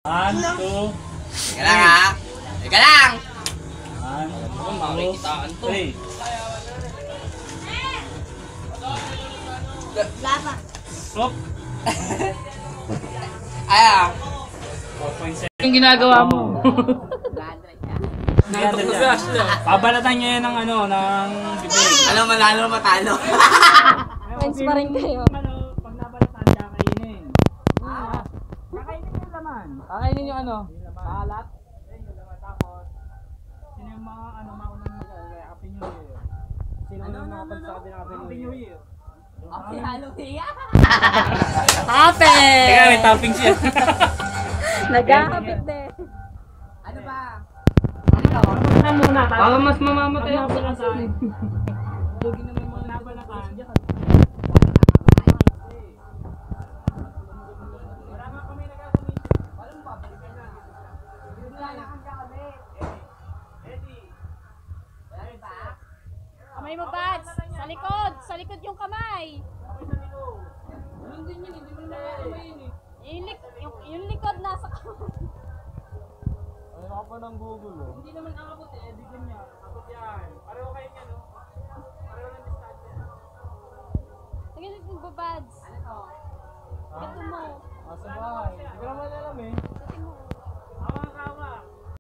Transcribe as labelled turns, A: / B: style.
A: One, two,
B: Teka lang ha. Teka lang.
A: one, two,
B: Makikitaan to.
A: three.
C: Lava.
A: Stop.
B: Ayan.
A: 4.7.
D: Yung ginagawa mo.
A: Pabalatan nyo yan ng ano, ng bibig.
B: Ano, manalo matalo.
C: Friends pa rin kayo.
A: Ano, pag nabalatan, kakainin. Kakainin yung laman.
D: Kakainin yung ano?
A: Mahalat. Yung laman tapos. Sino yung mga ano, maunang mag-Happy New Year? Sino yung nakapagsabi ng Happy New Year?
B: Okay, Halloween.
C: Topic!
A: Teka, may toppings yan.
C: Nagkakapit din.
B: Ano ba?
D: Baka mas mamamatay ako sa asin.
A: Bugi naman yung mga nabalatan.
C: Kamay mo, Bats! Sa likod! Sa likod yung kamay!
D: Hindi mo nakakamay yun eh.
C: Yung likod nasa kamay.
A: Ay, ako pa ng Google oh.
D: Hindi naman aabot eh.
A: Hindi ko niya. Abot yan. Pareho kayo niya no? Pareho ng distansya.
C: Sige, yung Bads.
B: Ano to?
C: Ito mo.
A: Asa bahay. Hindi ko naman alam eh.
C: Ito mo.